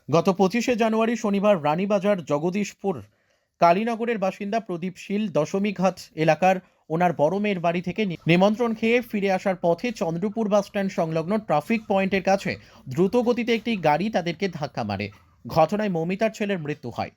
গত 25শে জানুয়ারি শনিবার রানীবাজার জগদীশপুর কালীনগরের বাসিন্দা প্রদীপ শীল দশমীঘাট এলাকার ওনার বড় মেয়ের বাড়ি থেকে নিমন্ত্রণ খেয়ে ফিরে আসার পথে চন্দ্রপুর বাসস্ট্যান্ড সংলগ্ন ট্রাফিক পয়েন্টের কাছে দ্রুত গতিতে একটি গাড়ি তাদেরকে ধাক্কা মারে। ঘটনায় মৌমিতার ছেলের মৃত্যু হয়।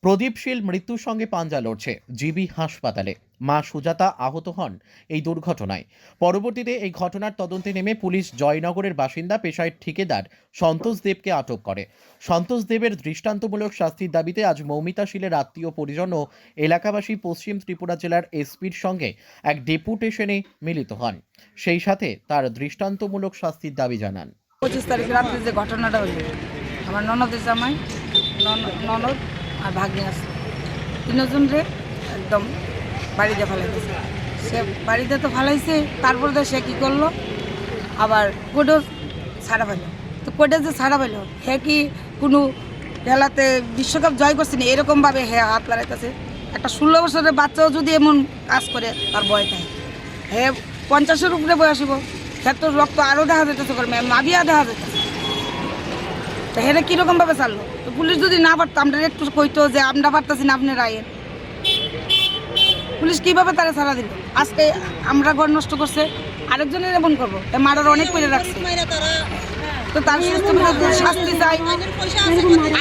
প্রদীপ শীল মৃত্যুর সঙ্গে পাঞ্জা লড়ছে জিবি হাসপাতালে। মা সুজাতা আহত হন এই দুর্ঘটনায়। পরবর্তীতে এই ঘটনার তদন্তে নেমে পুলিশ জয়নগরের বাসিন্দা পেশায় ঠিকাদার সন্তোষ দেবকে আটক করে। সন্তোষ দেবের দৃষ্টান্তমূলক শাস্তির দাবিতে আজ মৌমিতা শীলের আত্মীয় পরিজন ও এলাকাবাসী পশ্চিম ত্রিপুরা জেলার এসপির সঙ্গে এক ডেপুটেশনে মিলিত হন। সেই সাথে তার দৃষ্টান্তমূলক শাস্তির দাবি জানান। 25 তারিখ রাত্রে যে ঘটনাটা হইল, আমার ননদের জামাই, ননদ আর ভাগ্নি আছে, তিনজন রে একদম বাড়িতে ফেলাইতেছে। সে বাড়িতে তো ফেলাইছে, তারপরে তো সে কী করলো, আবার কোর্টও ছাড়া পাইল। তো কোর্টে যে ছাড়া পাইল, হে কি কোনো খেলাতে বিশ্বকাপ জয় করছে না এরকমভাবে হে হাত লড়াইতেছে। একটা 16 বছরের বাচ্চাও যদি এমন কাজ করে, তার ভয় থাকে। হে 50-এর উপরে বয়সিব, ক্ষেত্র রক্ত আরও দেখা যেতেছে, মাবিয়া দেখা যেতেছে। তো হেরে কীরকমভাবে চাললো? তো পুলিশ যদি না পারতো, আমরা একটু কইতো যে আমরা পারতেছি না, আপনি রায়ের। পুলিশ কীভাবে তারা ছাড়া দিল? আজকে আমরা ঘর নষ্ট করছে, আরেকজনের এমন করবো, মারার অনেক করে রাখছে। তো তার শাস্তি চাই,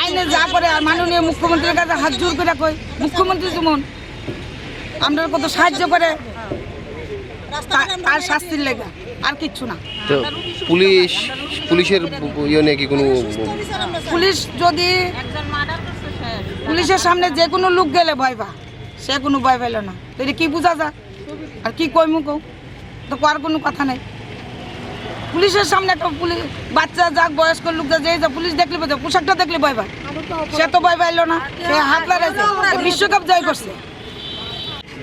আইনে যা করে। আর মাননীয় মুখ্যমন্ত্রীর কাছে হাত জোর করে কই, মুখ্যমন্ত্রী যেমন আমরা কত সাহায্য করে, তার শাস্তির লেগে আর কিচ্ছু না। তো পুলিশের ইয়ে নিয়ে কি কোনো পুলিশ যদি পুলিশের সামনে যে কোনো লোক গেলে ভয় পা, সে কোনো ভয় পেল না। তো এটা কি বোঝা যা? আর কি কই মুখ তো করার কোনো কথা নেই। পুলিশের সামনে একটা পুলিশ বাচ্চা যাক, বয়স্ক লোক যা, যে যা পুলিশ দেখলে বোঝা, পোশাকটা দেখলে ভয় পায়। সে তো ভয় পাইল না, সে হাত লড়াইছে, বিশ্বকাপ জয় করছে।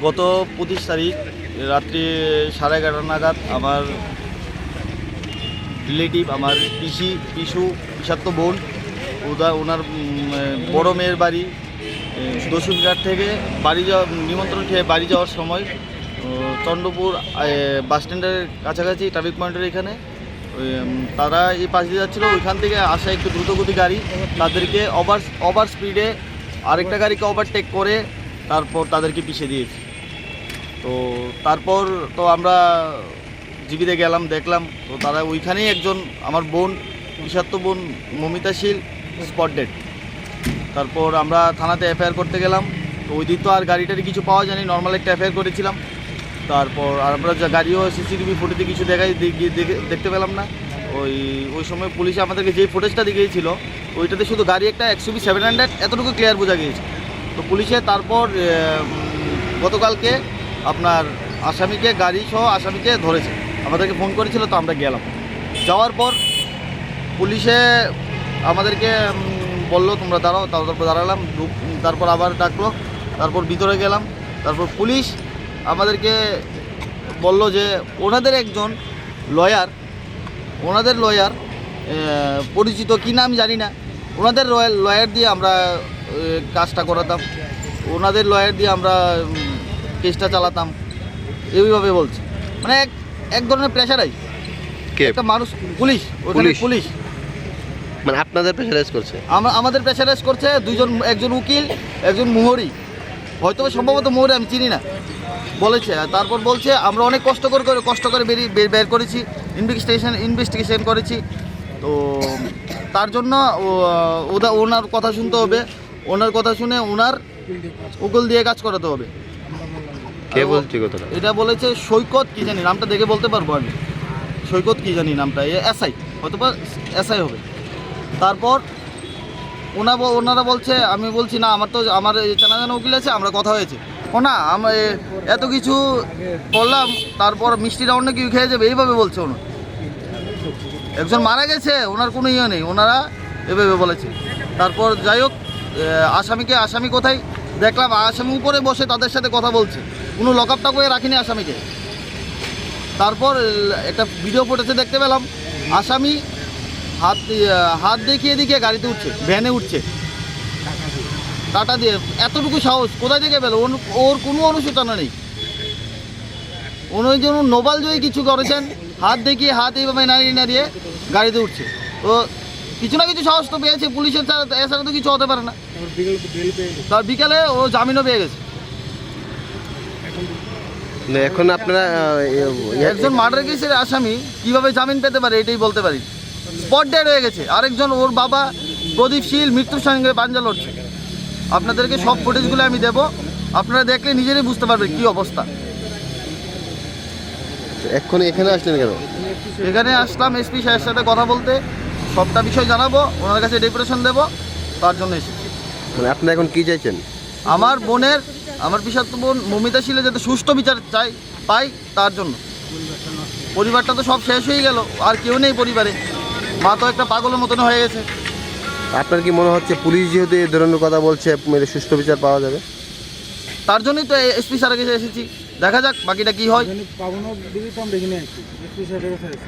গত 25 তারিখ রাত্রি 11:30 নাগাদ আমার রিলেটিভ, আমার পিসাত্তো বোন, ওনার বড় মেয়ের বাড়ি দশমীঘাট থেকে নিমন্ত্রণ খেয়ে বাড়ি যাওয়ার সময় চন্দ্রপুর বাসস্ট্যান্ডের কাছাকাছি ট্রাফিক পয়েন্টের এখানে তারা এই পাশ দিয়ে যাচ্ছিলো। ওইখান থেকে আসা একটু দ্রুতগতি গাড়ি তাদেরকে ওভার স্পিডে আরেকটা গাড়িকে ওভারটেক করে তারপর তাদেরকে পিছিয়ে দিয়েছে। তো তারপর তো আমরা জিবিতে গেলাম, দেখলাম তো তারা ওইখানেই একজন আমার বোন, পিসাত্তো বোন মৌমিতা শীল স্পট ডেড। তারপর আমরা থানাতে এফআইআর করতে গেলাম। তো ওই দিন তো আর গাড়িটারি কিছু পাওয়া যায়নি, নর্মাল একটা এফআইআর করেছিলাম। তারপর আমরা গাড়িও সিসিটিভি ফুটেজে কিছু দেখতে পেলাম না। ওই সময় পুলিশে আমাদেরকে যেই ফুটেজটা দেখিয়েছিল, ওইটাতে শুধু গাড়ি একটা XUV 700 এতটুকু ক্লিয়ার বোঝা গিয়েছে। তো পুলিশে তারপর গতকালকে আপনার গাড়ি সহ আসামিকে ধরেছে, আমাদেরকে ফোন করেছিল। তো আমরা গেলাম, যাওয়ার পর পুলিশে আমাদেরকে বললো তোমরা দাঁড়াও, তারপর দাঁড়ালাম। তারপর আবার ডাকলো, তারপর ভিতরে গেলাম। তারপর পুলিশ আমাদেরকে বললো যে ওনাদের একজন লয়ার পরিচিত, কি নাম জানি না, ওনাদের লয়ার দিয়ে আমরা কাজটা করাতাম, ওনাদের লয়ার দিয়ে আমরা কেসটা চালাতাম, এইভাবে বলছে। মানে এক ধরনের প্রেশারাইজ একটা মানুষ, পুলিশ মানে আপনাদের প্রেশারাইজ করছে, আমাদের প্রেশারাইজ করছে। একজন উকিল, একজন মোহরি, হয়তো সম্ভবত মোহরি, আমি চিনি না, বলেছে। তারপর বলছে আমরা অনেক কষ্ট করে বের করেছি, ইনভেস্টিগেশন করেছি। তো তার জন্য ওনার কথা শুনতে হবে, ওনার কথা শুনে ওনার উকিল দিয়ে কাজ করাতে হবে। কে বলছি কথাটা? এটা বলেছে সৈকত, কি জানি নামটা দেখে বলতে পারবো আমি, সৈকত কি জানি নামটা, এসআই, হয়তো বা এসআই হবে। তারপর ওনারা বলছে, আমি বলছি না, আমার চেনা জানা উকিল আছে, আমরা কথা হয়েছে। ও না, আমরা এত কিছু করলাম, তারপর মিষ্টি রাউন্ড নাকি খেয়ে যাবে, এইভাবে বলছে। ওনার একজন মারা গেছে, ওনার কোনো ইয়ে নেই, ওনারা এভাবে বলেছে। তারপর যাই হোক, আসামি কোথায় দেখলাম, আসামি উপরে বসে তাদের সাথে কথা বলছে, কোনো লকআপটা করে রাখিনি আসামিকে। তারপর একটা ভিডিও ফুটেজে দেখতে পেলাম আসামি হাত দেখিয়ে গাড়িতে উঠছে, ভ্যানে উঠছে টাটা দিয়ে। এতটুকু সাহস কোথায় থেকে পেল? ওর কোনো অনুশোচনা নেই। উনি যেন নোবেল জয়ী কিছু করেছেন, হাত এইভাবে নাড়িয়ে গাড়িতে উঠছে। তো কিছু না কিছু সাহস তো পেয়েছে, পুলিশের এছাড়া তো কিছু হতে পারে না। তার বিকেলে ও জামিনও পেয়ে গেছে। না, এখন আপনারা একজন মার্ডার কেসের আসামি কিভাবে জামিন পেতে পারে এটাই বলতে পারি। স্পট ডেড হয়ে গেছে, আরেকজন ওর বাবা প্রদীপ শীল মৃত্যুর সঙ্গে পাঞ্জা লড়ছে। আপনাদেরকে সব ফুটেজগুলো আমি দেব, আপনারা দেখলে নিজেরাই বুঝতে পারবেন কি অবস্থা। এখন এখানে আসলেন কেন? এখানে আসলাম এসপি সাহেবের সাথে কথা বলতে, সবটা বিষয় জানাবো, ওনার কাছে ডেপুটেশন দেবো, তার জন্য এসেছি। মানে আপনি এখন কি চাইছেন? আমার বোনের, আমার বিষাক্ত বোন মমিতা শীলে যাতে সুষ্ঠু বিচার পাই তার জন্য। পরিবারটা তো সব শেষ হয়ে গেল, আর কেউ নেই পরিবারে, মা তো একটা পাগলের মতন হয়ে গেছে। আপনার কি মনে হচ্ছে পুলিশ যেহেতু এই ধরনের কথা বলছে মেরে সুষ্ঠু বিচার পাওয়া যাবে? তার জন্যই তো এসপি স্যারের কাছে এসেছি, দেখা যাক বাকিটা কি হয়। পাবনা দিবি তো আমরা এখানে আছি, এসপি স্যারের কাছে আছি।